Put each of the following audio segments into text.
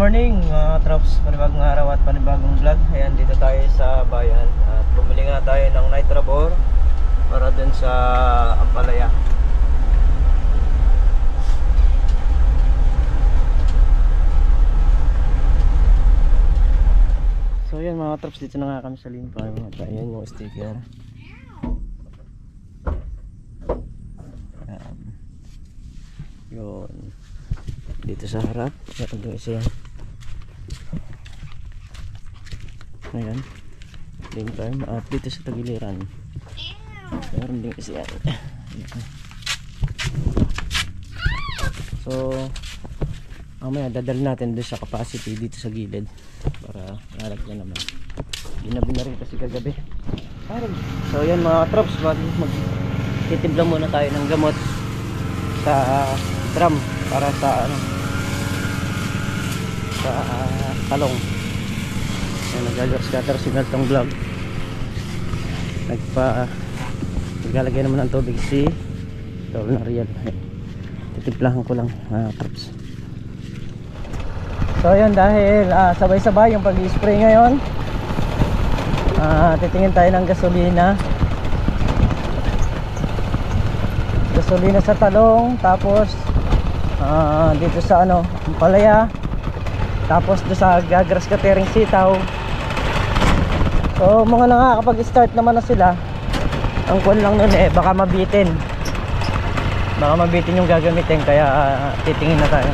morning mga trops, panibagong araw at panibagong vlog. Ayan, dito tayo sa bayan at bumili nga tayo ng Nitrabor para dun sa Ampalaya. So ayan mga trops, dito na nga kami sa Limpa. Ayan yung sticker. Ayan. Yun dito sa harap. Ayan yung isa yan. Ayan Limpa. At dito sa tagiliran meron din isa yan. So mamaya dadalhin natin doon sa capacity dito sa gilid para lalagyan naman. Ginabi na rin kasi kagabi. So yan mga trops, magtitimpla muna tayo ng gamot sa drum para sa sa talong. Yan, nag-scatter signal tong vlog. Naglalagay naman ng tubig si Tol na real. Titimplahan ko lang mga trops. So yun, dahil sabay-sabay yung pag-i-spray ngayon, titingin tayo ng gasolina sa talong, tapos dito sa Ampalaya, tapos doon sa grass cutting sitaw. So mga nakakapag-start naman na sila. Ang kuwan lang nun baka mabitin yung gagamitin, kaya titingin na tayo.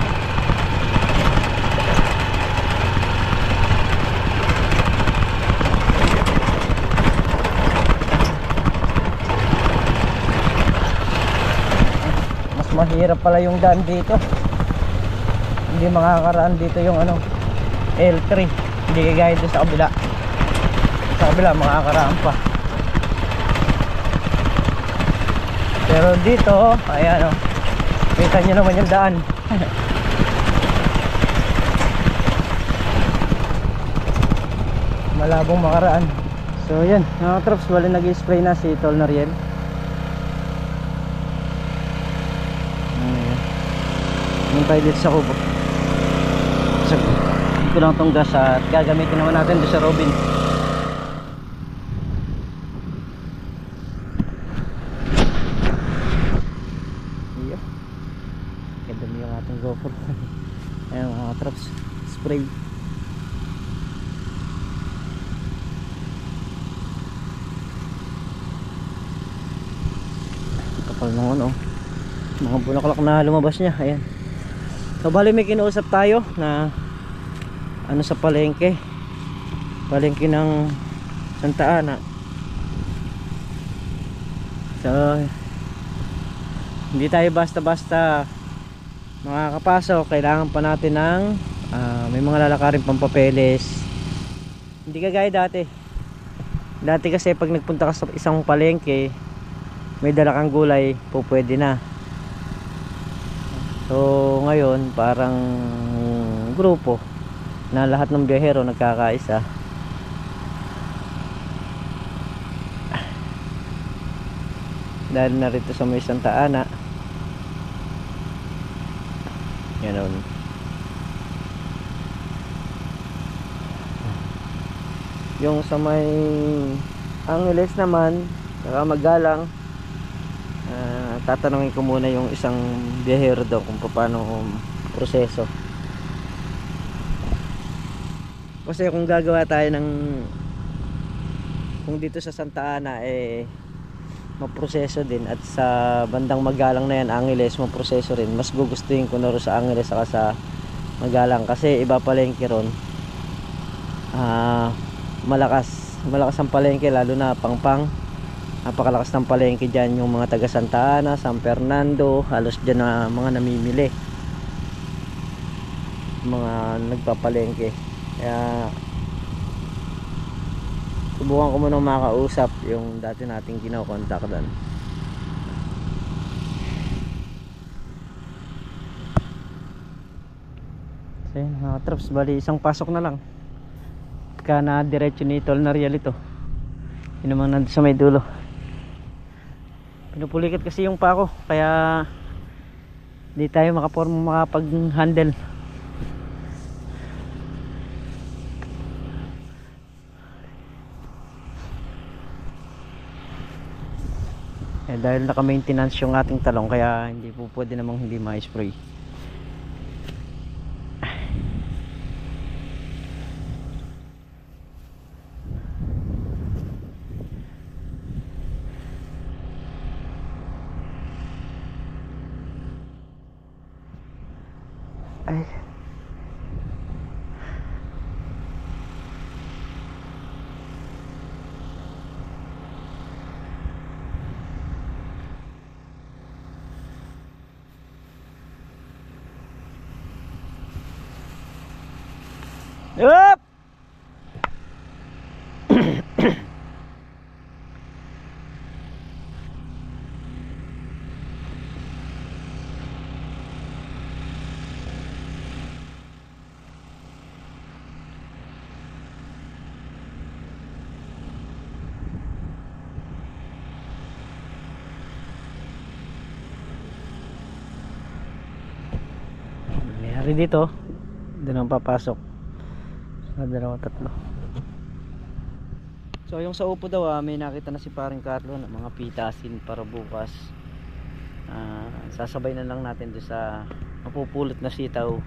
Mahirap pala yung daan dito, hindi makakaraan dito yung L3, hindi kagaya doon sa kabila makakaraan pa. Pero dito ayan kita nyo naman yung daan. Malabong makaraan. So yan mga trops, wala nag-spray na si Tol Nariel. Tayo dito sa kubo. Ito lang tong gas at gagamitin naman natin dito sa Robin. Iyo, kadami yung ating GoPro. Ayan mga traps, spray. Kapal nung mga bulaklak na lumabas niya. Ayan. So bali may kinuusap tayo na sa palengke ng Santa Ana. So hindi tayo basta-basta makakapasok, kailangan pa natin ng may mga lalakarin pampapeles. Hindi kagaya dati kasi pag nagpunta ka sa isang palengke, may dala kang gulay, pwede na. So ngayon parang grupo na lahat ng biyahero nagkakaisa. Dahil narito sa may Santa Ana. Yan. Yung sa may Angeles naman, saka Magalang, tatanungin ko muna yung isang biyahero daw kung paano proseso. Kasi kung gagawa tayo kung dito sa Santa Ana maproseso din, at sa bandang Magalang na yan, Angeles, maproseso rin. Mas gugustuhin ko na rin sa Angeles saka sa Magalang kasi iba palengke ron. Malakas ang palengke, lalo na Pangpang. Napakalakas ng palengke dyan, yung mga taga Santa Ana, San Fernando, halos dyan na mga namimili, mga nagpapalengke. Kaya subukan ko munang makausap yung dati nating kinokontak doon. So yun mga trops, bali isang pasok na lang ka na diretso ni Tol Nariel ito. Yun naman nandun sa may dulo. Pinupulikat kasi yung pako, kaya di tayo makapag-handle. dahil naka-maintenance yung ating talong, kaya hindi po pwede namang hindi ma-spray. Ay. Up! Mayari dito, doon ang papasok. Dalawa, tatlo. So yung sa upo daw, may nakita na si paring Carlo ng mga pitasin para bukas. Sasabay na lang natin doon sa mapupulot na sitaw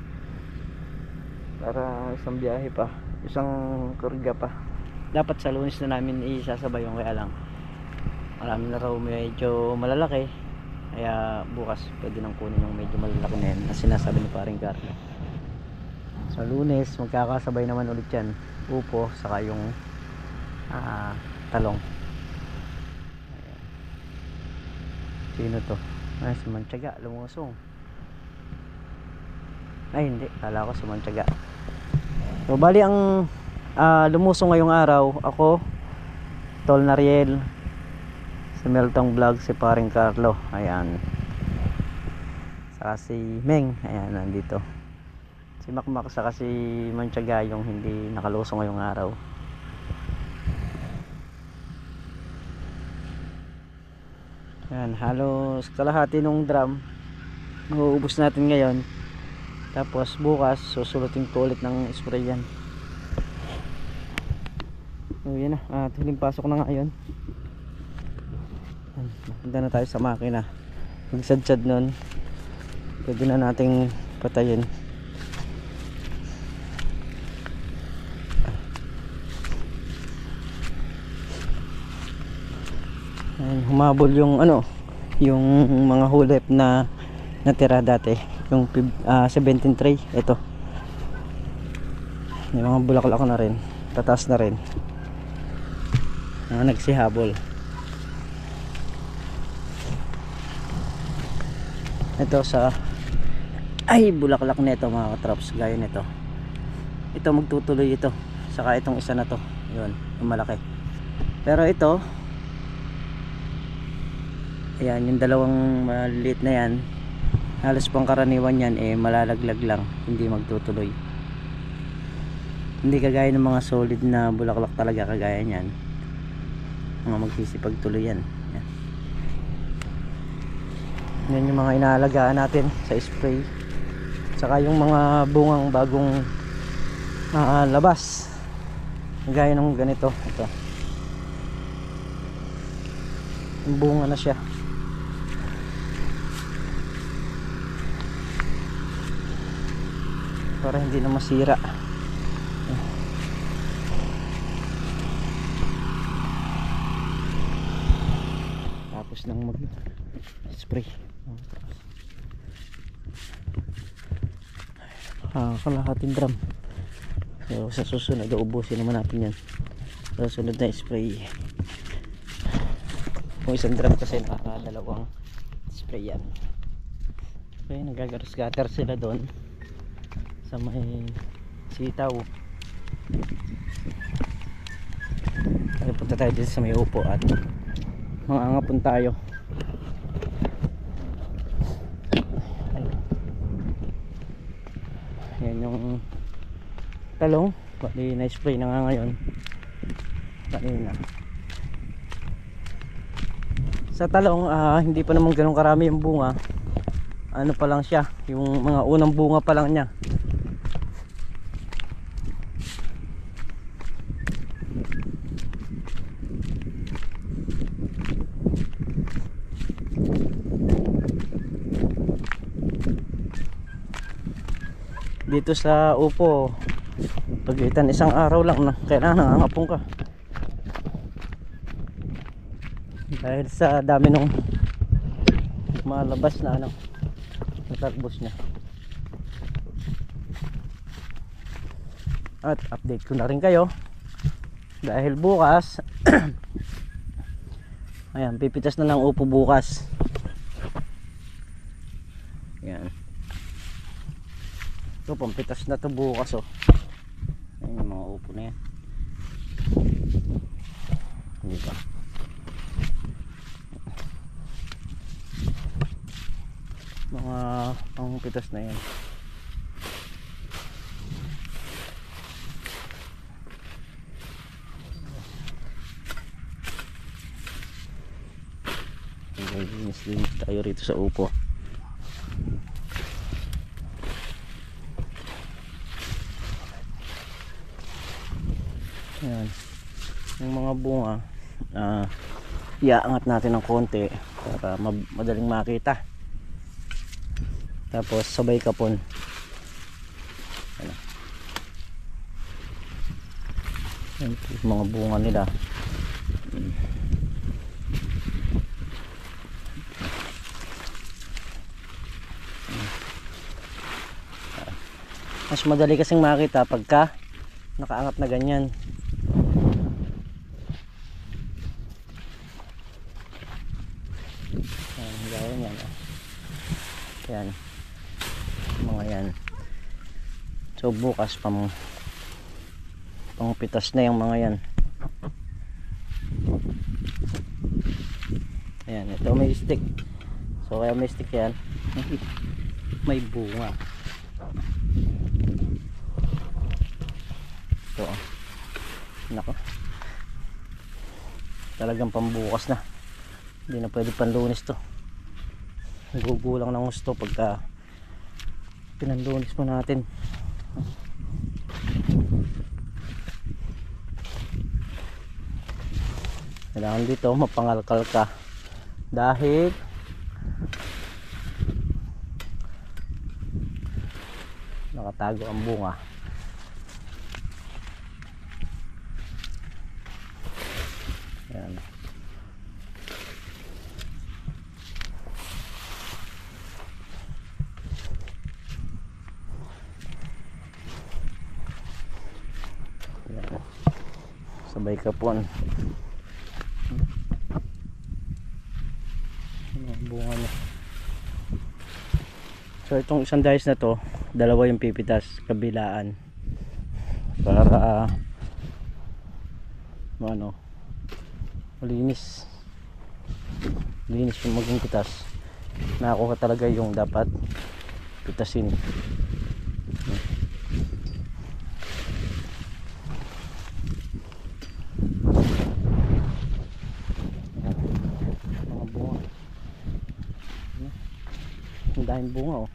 para isang biyahe pa, isang karga pa. Dapat sa Lunes na namin isasabay yung, kaya lang marami na raw medyo malalaki, kaya bukas pwede nang kunin yung medyo malalaki na yan na sinasabi ni paring Carlo. Sa Lunes magkakasabay naman ulit yan, upo saka yung talong. Ayan. Sino to? Ay, si Mantiaga lumusong. Ay hindi, kala ko si Mantiaga. So bali ang lumusong ngayong araw, ako, Tol Nariel, si Meltong Vlog, si paring Carlo, ayan, saka si Meng, ayan, nandito. Si Makmak saka si Mantiaga yung hindi nakalusong ngayong araw. Yan, halos kalahati ng drum mauubos natin ngayon, tapos bukas susulutin ko ulit ng spray yan. So yan na, huling pasok na ngayon. Punta na tayo sa makina. Magsadsad nun, pwede na nating patayin. Humabol yung yung mga hulip na natira dati, yung 17 tray. Ito yung mga bulaklak na rin, tataas na rin, nagsihabol. Ito sa bulaklak nito mga katrops, gaya nito, ito magtutuloy ito, saka itong isa na to, yun yung malaki. Pero ito, ayan, yung dalawang maliit na yan, halos pangkaraniwan yan malalaglag lang, hindi magtutuloy. Hindi kagaya ng mga solid na bulaklak talaga, kagaya niyan, mga magsisipagtuloy yan. Yan. Yan yung mga inaalagaan natin sa spray, saka yung mga bungang bagong labas, gaya ng ganito. Ito yung bunga na siya. Para hindi na masira. Tapos nang mag spray, kalahating drum. So sa susunod ubusin naman natin yan sa susunod na spray. Kung isang drum kasi nakakadalawang spray yan. Okay, nagagaros-gatter sila doon sa may sitaw. Kaya punta tayo dito sa may upo at mangangapon tayo. Yan yung talong, bali na spray na nga ngayon kanina. Sa talong hindi pa naman ganun karami yung bunga, ano pa lang siya, yung mga unang bunga pa lang niya. dito sa upo, pagitan isang araw lang na kailangan nangangapong ka dahil sa dami nung malabas na ano, natarbos niya. At update ko na rin kayo dahil bukas ayan, pipitas na ng upo bukas. Ayan, ito pampitas na to bukas oh. Ayan yung mga upo na yan, diba? Mga pampitas na yan. Linis tayo rito sa upo. Ayan, yung mga bunga iaangat natin ng konti para madaling makita. Tapos sabay kapon. Ayan, yung mga bunga nila. Mas madali kasing makita pagka nakaangat na ganyan. Ayan, gaya yan. Ayan, mga yan. So bukas pangpitas na yung mga yan. Ayan, ito may stick. So kaya may stick yan, may bunga. So, nako, talagang pambukas na, hindi na pwede panlunis to. Gugulang ng gusto pagka pinanlunis mo natin. Kailangan dito mapangalkal ka dahil nakatago ang bunga. Ayan. Ayan. Sabay kapon. Bunga niya. So itong isang dahis na to, dalawa yung pipitas kabilaan para ano, malinis yung maging pitas. Nakakuha talaga yung dapat pitasin. Mga bunga, ang daming bunga oh,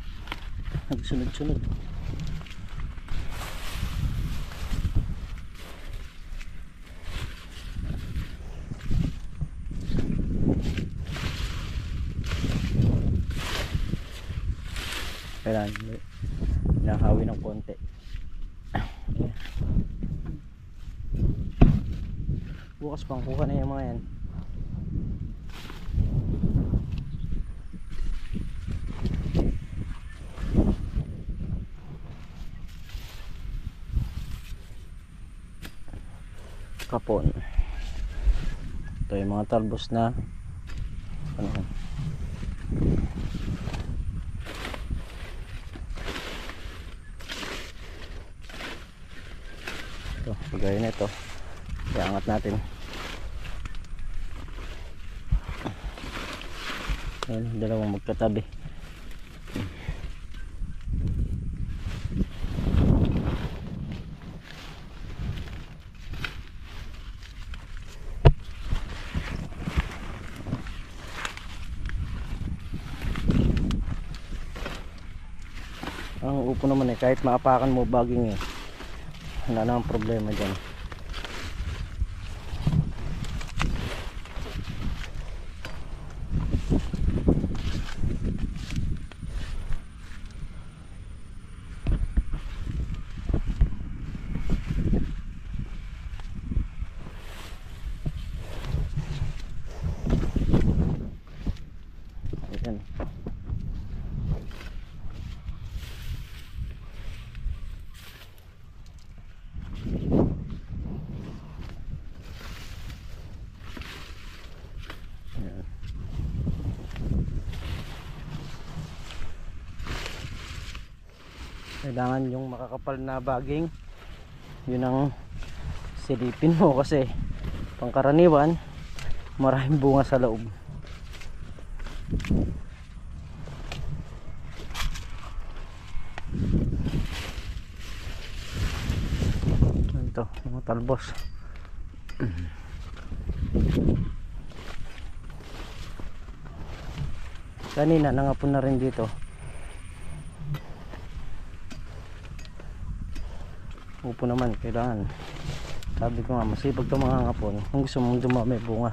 nagsunod-sunod. Kailangan nahawi ng konti. Bukas pang kuha na yung mga yan. Kapon. Ito yung mga talbos na ano, ito, pagaya na ito, iangat natin. Ayan, dalawang magkatabi. Ang upo naman eh, kahit maapakan mo baging eh, wala namang problema dyan. Kailangan yung makakapal na baging, yun ang silipin mo kasi pangkaraniwan maraming bunga sa loob. Ito, mga talbos. Kanina nangapon na rin dito. Upo naman, kailangan. Sabi ko nga, masipag ito mga ngapon kung gusto mong dumami bunga.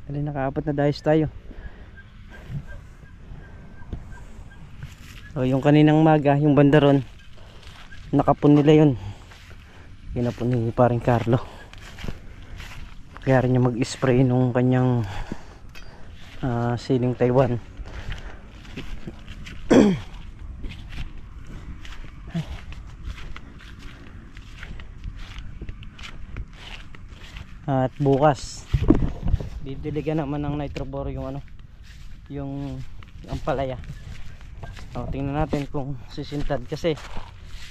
Dali, nakaapat na dahis tayo. O, yung kaninang maga, yung bandaron, nakapon nila yun. Kinapon ni paring Carlo. Kaya rin niya mag-spray nung kanyang siling Taiwan. At bukas didiligan naman ng nitrobor yung ano, yung ampalaya. Tingnan natin kung sisintad kasi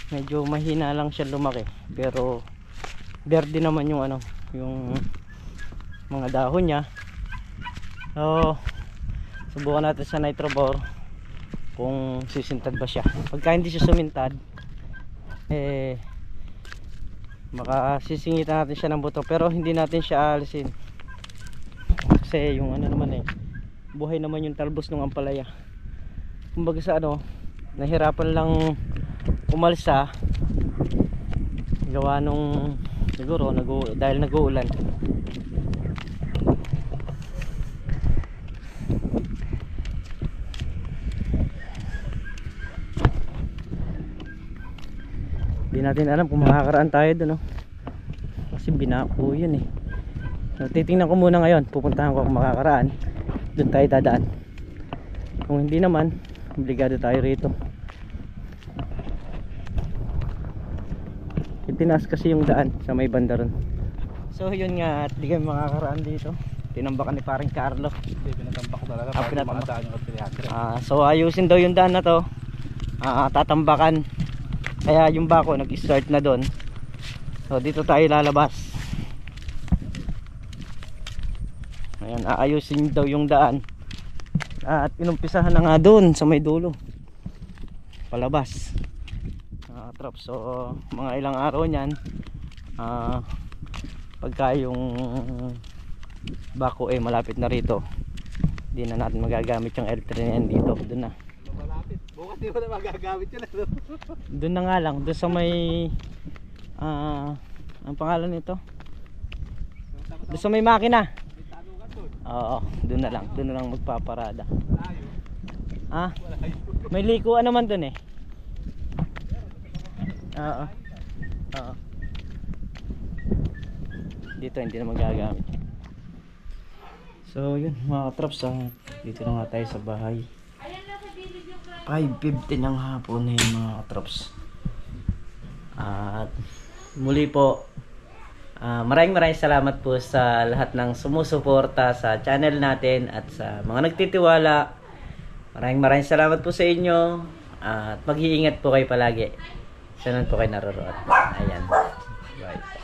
medyo mahina lang siya lumaki, pero verde naman yung ano, yung mga dahon niya. So subukan natin sa nitrobor kung sisintad ba siya. Pagka hindi siya sumintad, baka sisingitan natin siya ng buto, pero hindi natin siya alisin kasi yung ano naman buhay naman yung talbos ng ampalaya. Kumbaga sa ano, nahirapan lang umalsa gawa nung siguro dahil nag-uulan. Hindi natin alam kung makakaraan tayo doon, kasi binako yun So, titingnan ko muna ngayon, pupuntahan ko kung makakaraan, doon tayo dadaan. Kung hindi naman, obligado tayo rito. Itinaas kasi yung daan sa may banda ron. So yun nga, at di kami makakaraan dito. Tinambakan ni paring Carlo. Hindi, pinatambak ko talaga. Pinatambak. Yung So ayusin daw yung daan na to. Tatambakan. Kaya yung bako nag-start na doon. So dito tayo lalabas. Ayan, aayusin daw yung daan. At inumpisahan na nga doon sa may dulo, palabas. Trop. So mga ilang araw niyan, pagka yung bako malapit na rito, hindi na natin magagamit yung L3 na yan dito. Doon na malapit. Bukas di mo na magagamit yun. Doon na nga lang, doon sa may ang pangalan nito, doon sa may makina. Oo, doon na lang magpaparada. May likuan naman doon Oo. Dito hindi na magagamit. So yun mga katrops, dito na nga tayo sa bahay. 5:50 ng hapon na yun mga katrops. At muli po, maraming salamat po sa lahat ng sumusuporta sa channel natin at sa mga nagtitiwala. Maraming salamat po sa inyo, at mag-iingat po kayo palagi. Saan po kayo naroroon. Ayan. Bye.